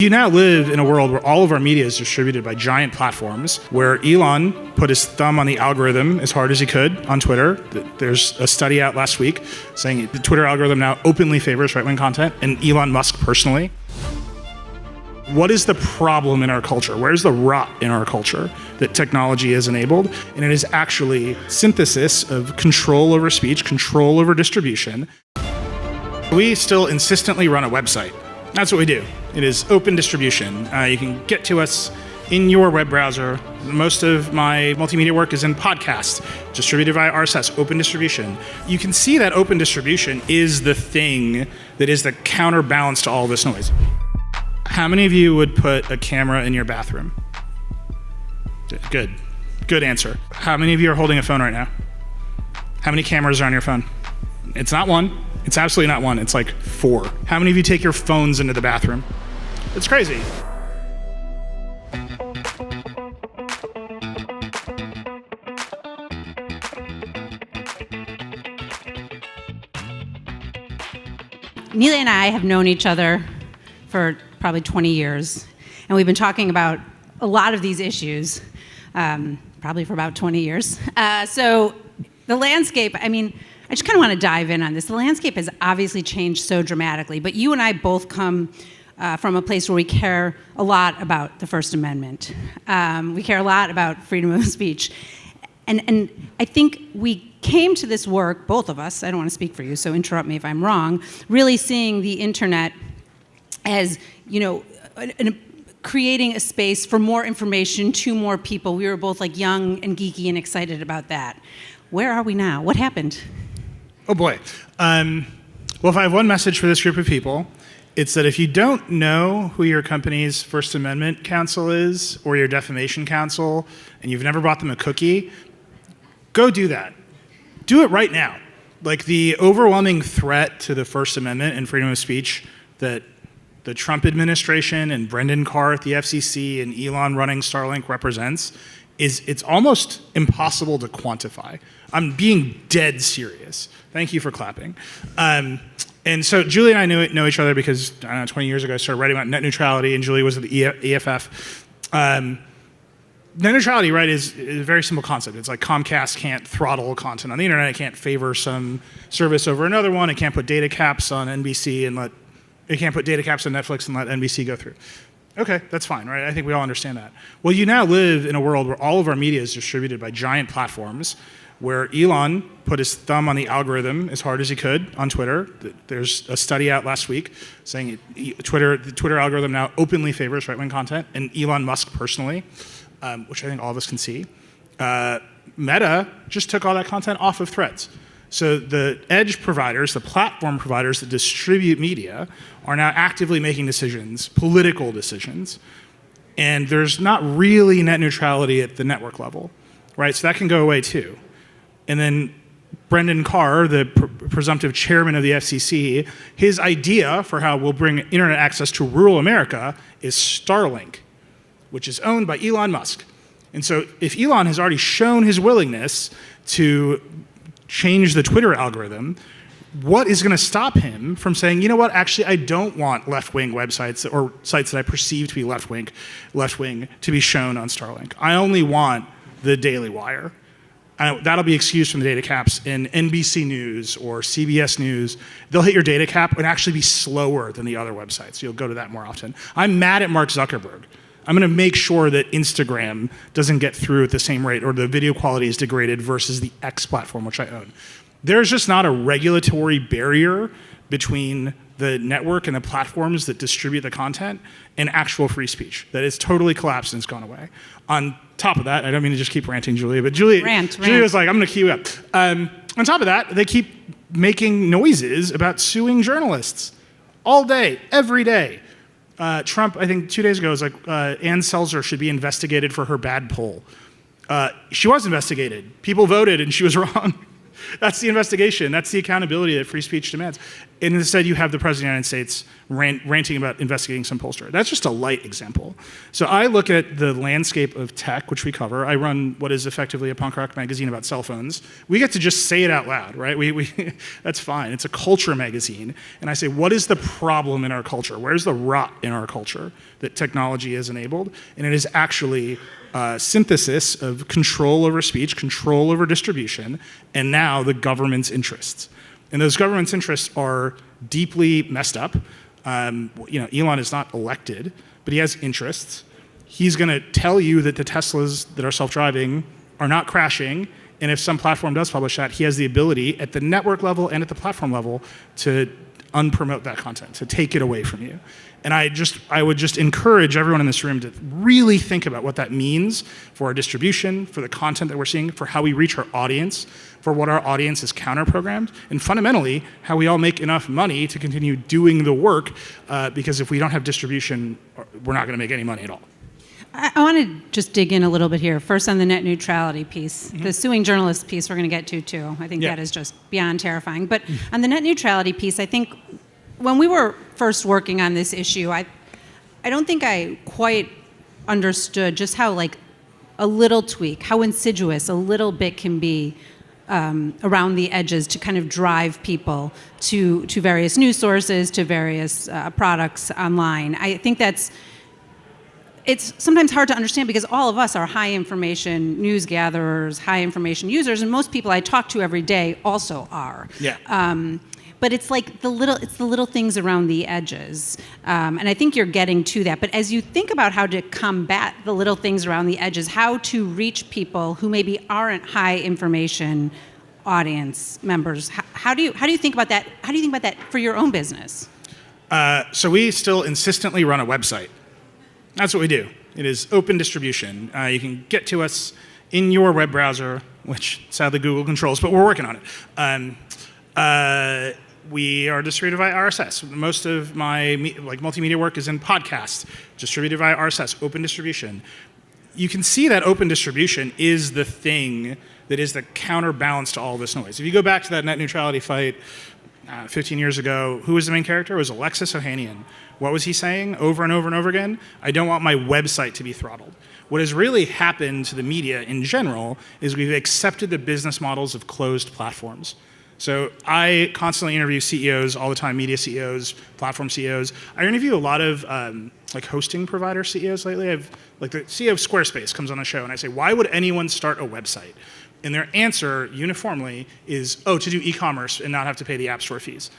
You now live in a world where all of our media is distributed by giant platforms, where Elon put his thumb on the algorithm as hard as he could on Twitter. There's a study out last week saying the Twitter algorithm now openly favors right-wing content, and Elon Musk personally. What is the problem in our culture? Where's the rot in our culture that technology has enabled? And it is actually synthesis of control over speech, control over distribution. We still insistently run a website. That's what we do. It is open distribution. You can get to us in your web browser. Most of my multimedia work is in podcasts, distributed via RSS, open distribution. You can see that open distribution is the thing that is the counterbalance to all this noise. How many of you would put a camera in your bathroom? Good. Good answer. How many of you are holding a phone right now? How many cameras are on your phone? It's not one. It's absolutely not one. It's like 4. How many of you take your phones into the bathroom? It's crazy. Nilay and I have known each other for probably 20 years, and we've been talking about a lot of these issues, probably for about 20 years. So the landscape, I just kind of want to dive in on this. The landscape has obviously changed so dramatically, but you and I both come from a place where we care a lot about the First Amendment. We care a lot about freedom of speech. And I think we came to this work, both of us, I don't want to speak for you, so interrupt me if I'm wrong, really seeing the internet as, creating a space for more information to more people. We were both like young and geeky and excited about that. Where are we now? What happened? Oh boy. Well, if I have one message for this group of people, it's that if you don't know who your company's First Amendment counsel is, or your defamation counsel, and you've never bought them a cookie, go do that. Do it right now. Like, the overwhelming threat to the First Amendment and freedom of speech that the Trump administration and Brendan Carr at the FCC and Elon running Starlink represents it's almost impossible to quantify. I'm being dead serious. Thank you for clapping. And so Julie and I know each other because, 20 years ago I started writing about net neutrality, and Julie was at the EFF. Net neutrality, right, is a very simple concept. It's like Comcast can't throttle content on the internet. It can't favor some service over another one. It can't put data caps on NBC and it can't put data caps on Netflix and let NBC go through. Okay, that's fine, right? I think we all understand that. Well, you now live in a world where all of our media is distributed by giant platforms, where Elon put his thumb on the algorithm as hard as he could on Twitter. There's a study out last week saying the Twitter algorithm now openly favors right-wing content, and Elon Musk personally, which I think all of us can see. Meta just took all that content off of Threads. So the edge providers, the platform providers that distribute media, are now actively making decisions, political decisions, and there's not really net neutrality at the network level, right? So that can go away too. And then Brendan Carr, the presumptive chairman of the FCC, his idea for how we'll bring internet access to rural America is Starlink, which is owned by Elon Musk. And so if Elon has already shown his willingness to change the Twitter algorithm, what is going to stop him from saying, you know what, actually I don't want left-wing websites or sites that I perceive to be left-wing to be shown on Starlink. I only want the Daily Wire. That'll be excused from the data caps in NBC News or CBS News. They'll hit your data cap and actually be slower than the other websites. You'll go to that more often. I'm mad at Mark Zuckerberg. I'm going to make sure that Instagram doesn't get through at the same rate, or the video quality is degraded versus the X platform, which I own. There's just not a regulatory barrier between the network and the platforms that distribute the content and actual free speech. That is totally collapsed and it's gone away. On top of that, I don't mean to just keep ranting, Julia, but Julie was like, I'm going to cue you up. On top of that, they keep making noises about suing journalists all day, every day. Trump, I think 2 days ago, was like, Ann Selzer should be investigated for her bad poll. She was investigated. People voted and she was wrong. That's the investigation. That's the accountability that free speech demands. And instead you have the President of the United States ranting about investigating some pollster. That's just a light example. So I look at the landscape of tech, which we cover. I run what is effectively a punk rock magazine about cell phones. We get to just say it out loud, right? That's fine. It's a culture magazine. And I say, what is the problem in our culture? Where's the rot in our culture that technology has enabled, and it is actually synthesis of control over speech, control over distribution, and now the government's interests. And those government's interests are deeply messed up. Elon is not elected, but he has interests. He's going to tell you that the Teslas that are self-driving are not crashing, and if some platform does publish that, he has the ability at the network level and at the platform level to unpromote that content, to take it away from you. And I would just encourage everyone in this room to really think about what that means for our distribution, for the content that we're seeing, for how we reach our audience, for what our audience is counter-programmed, and fundamentally, how we all make enough money to continue doing the work, because if we don't have distribution, we're not going to make any money at all. I want to just dig in a little bit here. First on the net neutrality piece. The suing journalists piece we're going to get to too. I think that is just beyond terrifying. But on the net neutrality piece, I think when we were first working on this issue, I don't think I quite understood just how like a little tweak, how insidious a little bit can be around the edges to kind of drive people to various news sources, to various products online. I think it's sometimes hard to understand because all of us are high information news gatherers, high information users, and most people I talk to every day also are. Yeah. But it's like the little things around the edges, and I think you're getting to that. But as you think about how to combat the little things around the edges, how to reach people who maybe aren't high information audience members, how do you think about that? How do you think about that for your own business? So we still insistently run a website. That's what we do. It is open distribution. You can get to us in your web browser, which sadly Google controls, but we're working on it. We are distributed via RSS. Most of my multimedia work is in podcasts, distributed via RSS, open distribution. You can see that open distribution is the thing that is the counterbalance to all this noise. If you go back to that net neutrality fight 15 years ago, who was the main character? It was Alexis Ohanian. What was he saying over and over and over again? I don't want my website to be throttled. What has really happened to the media in general is we've accepted the business models of closed platforms. So I constantly interview CEOs all the time, media CEOs, platform CEOs. I interview a lot of hosting provider CEOs lately. The CEO of Squarespace comes on the show and I say, why would anyone start a website? And their answer uniformly is, to do e-commerce and not have to pay the App Store fees.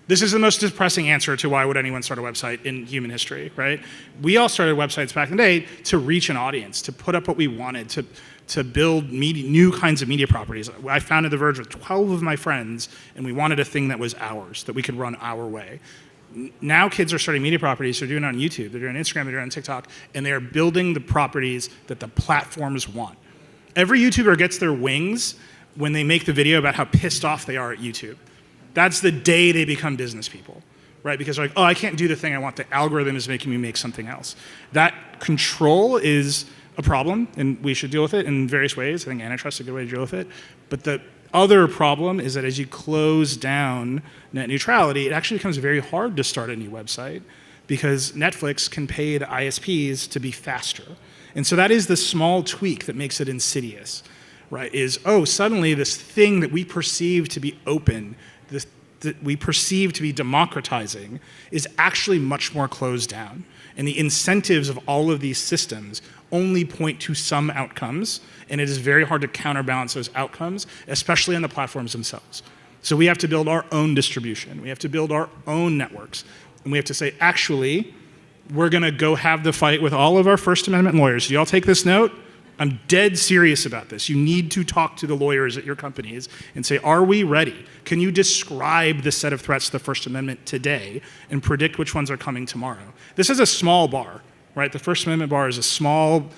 This is the most depressing answer to why would anyone start a website in human history, right? We all started websites back in the day to reach an audience, to put up what we wanted, to build new kinds of media properties. I founded The Verge with 12 of my friends, and we wanted a thing that was ours, that we could run our way. Now kids are starting media properties. They're doing it on YouTube, they're doing it on Instagram, they're doing it on TikTok, and they are building the properties that the platforms want. Every YouTuber gets their wings when they make the video about how pissed off they are at YouTube. That's the day they become business people, right? Because they're like, I can't do the thing I want. The algorithm is making me make something else. That control is a problem, and we should deal with it in various ways. I think antitrust is a good way to deal with it. But the other problem is that as you close down net neutrality, it actually becomes very hard to start a new website because Netflix can pay the ISPs to be faster. And so that is the small tweak that makes it insidious, right? Is, suddenly this thing that we perceive to be open, that we perceive to be democratizing, is actually much more closed down. And the incentives of all of these systems only point to some outcomes, and it is very hard to counterbalance those outcomes, especially on the platforms themselves. So we have to build our own distribution. We have to build our own networks. And we have to say, actually, we're going to go have the fight with all of our First Amendment lawyers. Do y'all take this note? I'm dead serious about this. You need to talk to the lawyers at your companies and say, are we ready? Can you describe the set of threats to the First Amendment today and predict which ones are coming tomorrow? This is a small bar, right? The First Amendment bar is a small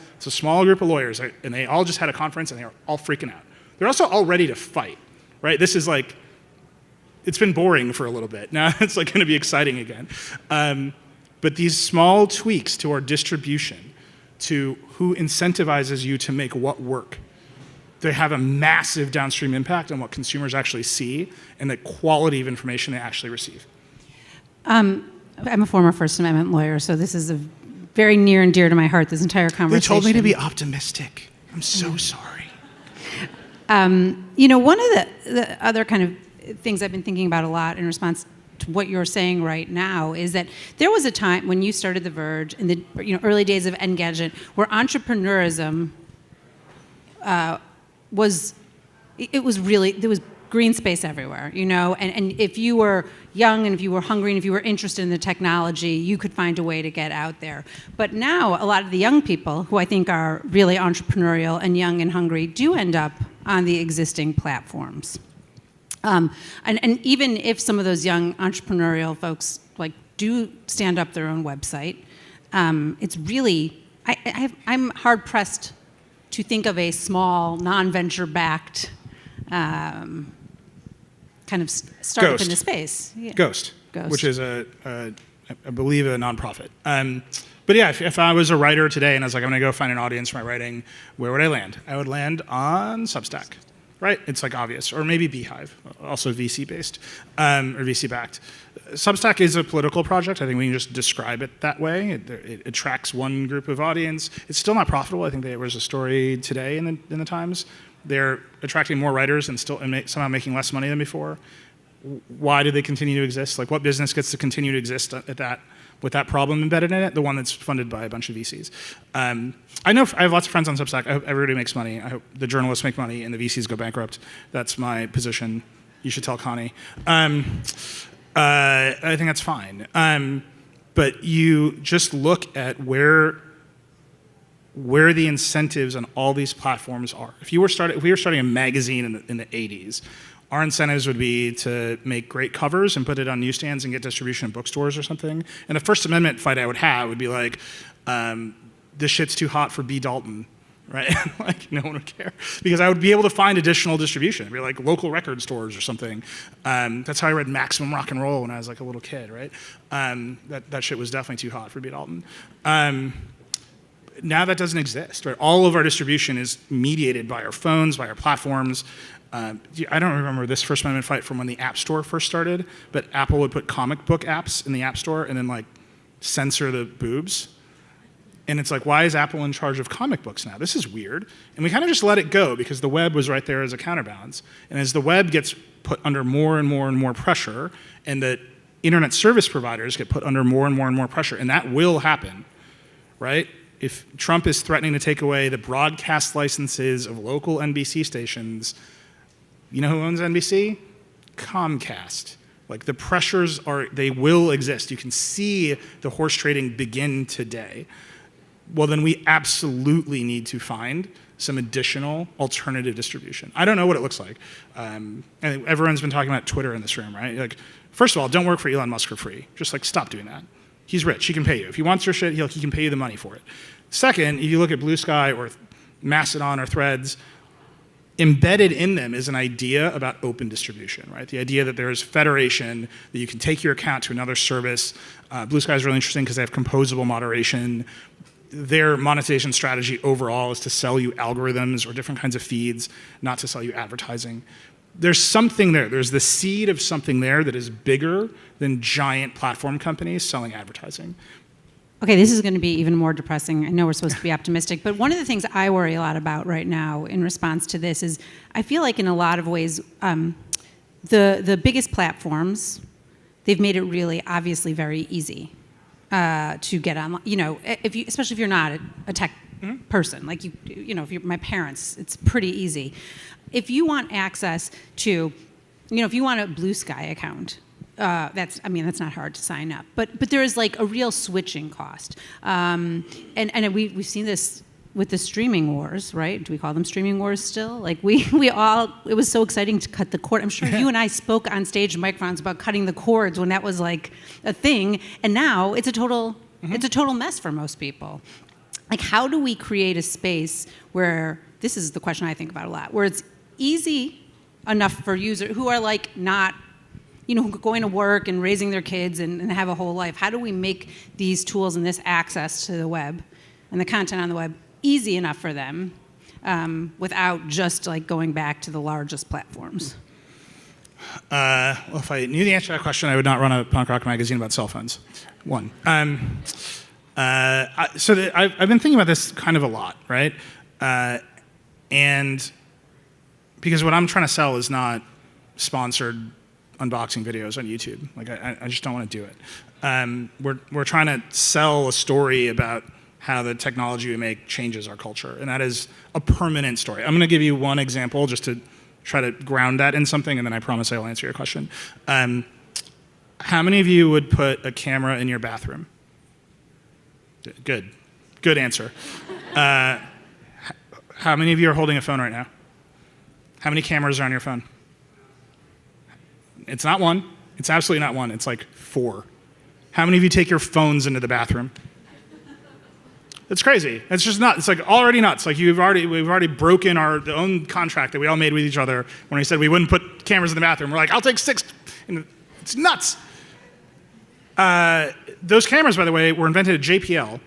group of lawyers, and they all just had a conference and they are all freaking out. They're also all ready to fight, right? This is like, it's been boring for a little bit. Now it's like going to be exciting again. But these small tweaks to our distribution, to who incentivizes you to make what work, they have a massive downstream impact on what consumers actually see and the quality of information they actually receive. I'm a former First Amendment lawyer, so this is very near and dear to my heart, this entire conversation. They told me to be optimistic. I'm so sorry. One of the other kind of things I've been thinking about a lot in response to what you're saying right now is that there was a time when you started The Verge in the early days of Engadget where entrepreneurism was really, there was green space everywhere, and if you were young and if you were hungry and if you were interested in the technology, you could find a way to get out there. But now a lot of the young people who I think are really entrepreneurial and young and hungry do end up on the existing platforms. And even if some of those young entrepreneurial folks do stand up their own website, it's really, I'm hard pressed to think of a small, non-venture backed kind of startup in the space. Yeah. Ghost, which is I believe, a nonprofit. But yeah, if I was a writer today and I was like, I'm going to go find an audience for my writing, where would I land? I would land on Substack, right? It's obvious. Or maybe Beehive, also VC-based, or VC-backed. Substack is a political project. I think we can just describe it that way. It attracts one group of audience. It's still not profitable. I think there was a story today in the Times. They're attracting more writers and somehow making less money than before. Why do they continue to exist? What business gets to continue to exist with that problem embedded in it? The one that's funded by a bunch of VCs. I have lots of friends on Substack. I hope everybody makes money. I hope the journalists make money and the VCs go bankrupt. That's my position. You should tell Connie. I think that's fine. But you just look at where the incentives on all these platforms are. If we were starting a magazine in the 80s, our incentives would be to make great covers and put it on newsstands and get distribution in bookstores or something. And the First Amendment fight I would have would be this shit's too hot for B. Dalton, right? No one would care. Because I would be able to find additional distribution. It'd be local record stores or something. That's how I read Maximum Rock and Roll when I was a little kid, right? That shit was definitely too hot for B. Dalton. Now that doesn't exist, right? All of our distribution is mediated by our phones, by our platforms. I don't remember this First Amendment fight from when the App Store first started, but Apple would put comic book apps in the App Store and then censor the boobs. And it's why is Apple in charge of comic books now? This is weird. And we kind of just let it go because the web was right there as a counterbalance. And as the web gets put under more and more and more pressure, and the internet service providers get put under more and more and more pressure, and that will happen, right? If Trump is threatening to take away the broadcast licenses of local NBC stations, you know who owns NBC? Comcast. The pressures they will exist. You can see the horse trading begin today. Well, then we absolutely need to find some additional alternative distribution. I don't know what it looks like. And everyone's been talking about Twitter in this room, right? First of all, don't work for Elon Musk for free. Just stop doing that. He's rich. He can pay you. If he wants your shit, he can pay you the money for it. Second, if you look at Blue Sky or Mastodon or Threads, embedded in them is an idea about open distribution, right? The idea that there's federation, that you can take your account to another service. Blue Sky is really interesting because they have composable moderation. Their monetization strategy overall is to sell you algorithms or different kinds of feeds, not to sell you advertising. There's something there. There's the seed of something there that is bigger than giant platform companies selling advertising. Okay, this is going to be even more depressing. I know we're supposed to be optimistic, but one of the things I worry a lot about right now in response to this is I feel in a lot of ways the biggest platforms, they've made it really obviously very easy to get on. Especially if you're not a tech person, if you're my parents, it's pretty easy. If you want access to, if you want a Blue Sky account, that's not hard to sign up. But there is a real switching cost. And we've seen this with the streaming wars, right? Do we call them streaming wars still? it was so exciting to cut the cord. I'm sure you and I spoke on stage in microphones about cutting the cords when that was a thing. And now it's a total mess for most people. How do we create a space where, this is the question I think about a lot, where it's easy enough for users who are not, going to work and raising their kids and have a whole life. How do we make these tools and this access to the web and the content on the web easy enough for them without just going back to the largest platforms? Well, if I knew the answer to that question, I would not run a punk rock magazine about cell phones. One. I've been thinking about this kind of a lot, right? And because what I'm trying to sell is not sponsored unboxing videos on YouTube. Like, I just don't want to do it. We're trying to sell a story about how the technology we make changes our culture, and that is a permanent story. I'm going to give you one example just to try to ground that in something, and then I promise I will answer your question. How many of you would put a camera in your bathroom? Good answer. How many of you are holding a phone right now? How many cameras are on your phone? It's not one. It's absolutely not one. It's like 4. How many of you take your phones into the bathroom? It's crazy. It's just nuts. It's like already nuts. Like we've already broken our own contract that we all made with each other when we said we wouldn't put cameras in the bathroom. We're like, I'll take 6. And it's nuts. Those cameras, by the way, were invented at JPL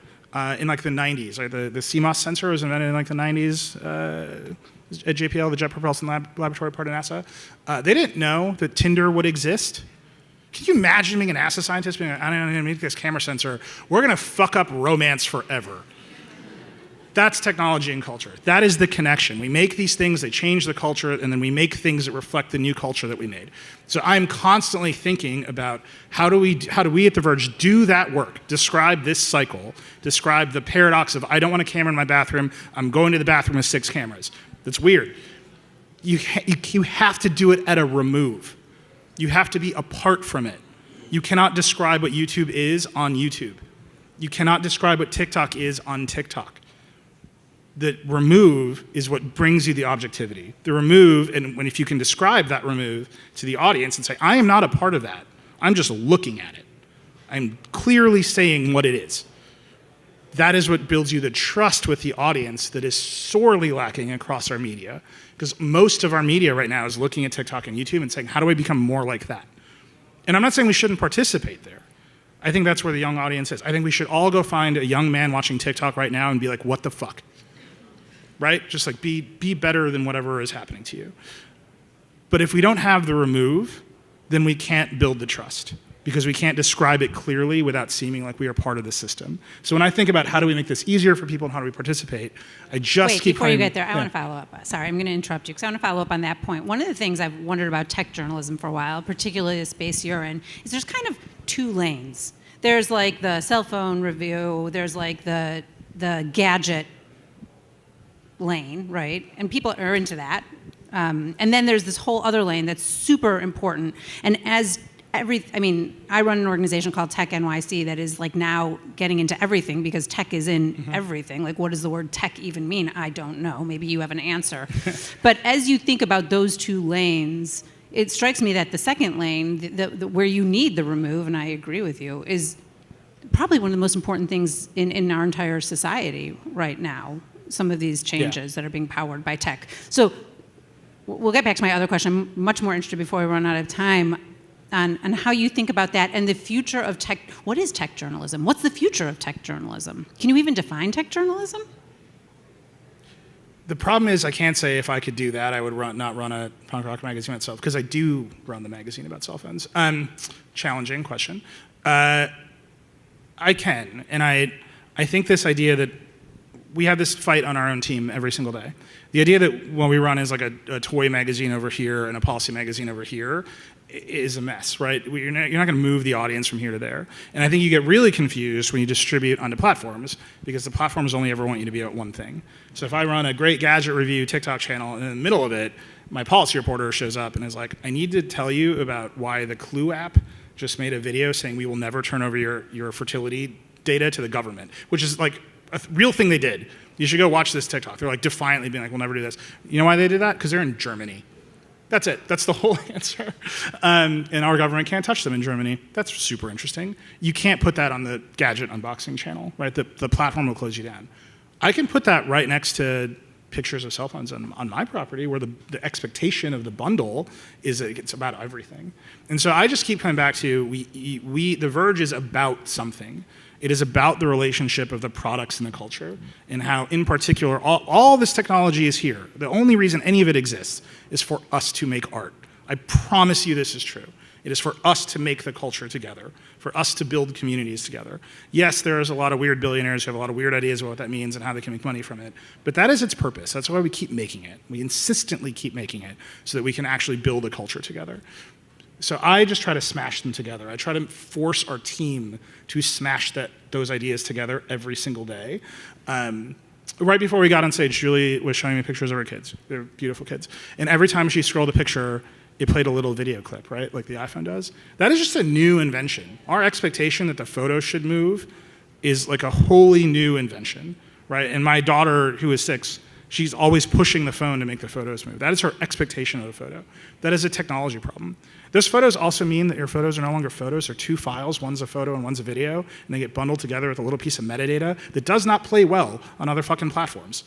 in like the 90s. Like the CMOS sensor was invented in like the 90s at JPL, the Jet Propulsion Laboratory part of NASA. They didn't know that Tinder would exist. Can you imagine being a NASA scientist being like, I'm going to make this camera sensor. We're going to fuck up romance forever. That's technology and culture. That is the connection. We make these things, they change the culture, and then we make things that reflect the new culture that we made. So I'm constantly thinking about how do we at The Verge do that work, describe this cycle, describe the paradox of I don't want a camera in my bathroom, I'm going to the bathroom with 6 cameras. That's weird. You have to do it at a remove. You have to be apart from it. You cannot describe what YouTube is on YouTube. You cannot describe what TikTok is on TikTok. The remove is what brings you the objectivity. The remove, and if you can describe that remove to the audience and say, I am not a part of that, I'm just looking at it. I'm clearly saying what it is. That is what builds you the trust with the audience that is sorely lacking across our media. Because most of our media right now is looking at TikTok and YouTube and saying, how do I become more like that? And I'm not saying we shouldn't participate there. I think that's where the young audience is. I think we should all go find a young man watching TikTok right now and be like, what the fuck? Right? Just like be better than whatever is happening to you. But if we don't have the remove, then we can't build the trust because we can't describe it clearly without seeming like we are part of the system. So when I think about how do we make this easier for people and how do we participate, I just Wait, keep before you get there, I want to follow up. Sorry, I'm going to interrupt you because I want to follow up on that point. One of the things I've wondered about tech journalism for a while, particularly the space you're in, is there's kind of 2 lanes. There's like the cell phone review, there's like the gadget lane, right? And people are into that. And then there's this whole other lane that's super important. And I run an organization called Tech NYC that is like now getting into everything because tech is in everything. Like, what does the word tech even mean? I don't know. Maybe you have an answer. But as you think about those 2 lanes, it strikes me that the second lane, where you need the remove, and I agree with you, is probably one of the most important things in our entire society right now. Some of these changes that are being powered by tech. So we'll get back to my other question. I'm much more interested before we run out of time on how you think about that and the future of tech. What is tech journalism? What's the future of tech journalism? Can you even define tech journalism? The problem is I can't say if I could do that, I would not run a punk rock magazine myself, because I do run the magazine about cell phones. Challenging question. I can, and I think this idea that we have this fight on our own team every single day. The idea that what we run is like a toy magazine over here and a policy magazine over here is a mess, right? You're not going to move the audience from here to there. And I think you get really confused when you distribute onto platforms because the platforms only ever want you to be about one thing. So if I run a great gadget review TikTok channel and in the middle of it, my policy reporter shows up and is like, I need to tell you about why the Clue app just made a video saying we will never turn over your fertility data to the government, which is like a real thing they did. You should go watch this TikTok. They're like defiantly being like, we'll never do this. You know why they did that? Because they're in Germany. That's it. That's the whole answer. And our government can't touch them in Germany. That's super interesting. You can't put that on the gadget unboxing channel, right? The platform will close you down. I can put that right next to pictures of cell phones on my property where the expectation of the bundle is that it's about everything. And so I just keep coming back to The Verge is about something. It is about the relationship of the products and the culture and how, in particular, all this technology is here. The only reason any of it exists is for us to make art. I promise you this is true. It is for us to make the culture together, for us to build communities together. Yes, there is a lot of weird billionaires who have a lot of weird ideas about what that means and how they can make money from it, but that is its purpose. That's why we keep making it. We insistently keep making it so that we can actually build a culture together. So I just try to smash them together. I try to force our team to smash those ideas together every single day. Right before we got on stage, Julie was showing me pictures of her kids. They're beautiful kids. And every time she scrolled a picture, it played a little video clip, right? Like the iPhone does. That is just a new invention. Our expectation that the photos should move is like a wholly new invention, right? And my daughter, who is 6, she's always pushing the phone to make the photos move. That is her expectation of the photo. That is a technology problem. Those photos also mean that your photos are no longer photos. They're 2 files. One's a photo and one's a video. And they get bundled together with a little piece of metadata that does not play well on other fucking platforms.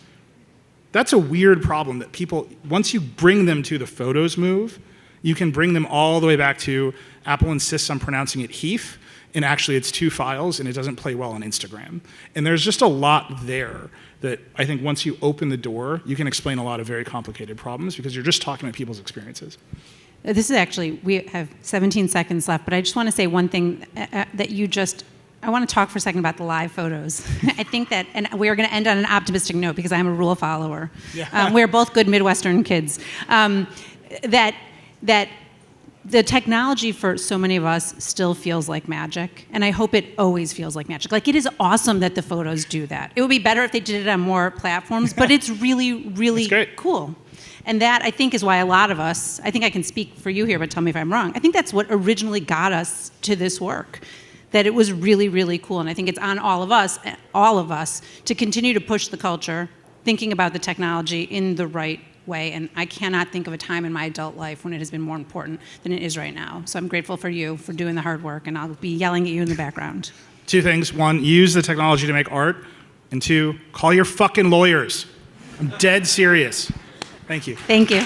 That's a weird problem that people, once you bring them to the photos move, you can bring them all the way back to Apple insists on pronouncing it HEIF, and actually it's 2 files and it doesn't play well on Instagram. And there's just a lot there that I think once you open the door, you can explain a lot of very complicated problems because you're just talking about people's experiences. This is actually, we have 17 seconds left, but I just want to say one thing I want to talk for a second about the live photos. I think that, and we are going to end on an optimistic note because I'm a rule follower. Yeah. We're both good Midwestern kids. That the technology for so many of us still feels like magic, and I hope it always feels like magic. Like, it is awesome that the photos do that. It would be better if they did it on more platforms, but it's really, really cool. And that, I think, is why a lot of us, I think I can speak for you here, but tell me if I'm wrong, I think that's what originally got us to this work, that it was really, really cool. And I think it's on all of us, to continue to push the culture, thinking about the technology in the right way. And I cannot think of a time in my adult life when it has been more important than it is right now. So I'm grateful for you for doing the hard work, and I'll be yelling at you in the background. 2 things. 1, use the technology to make art. And 2, call your fucking lawyers. I'm dead serious. Thank you. Thank you.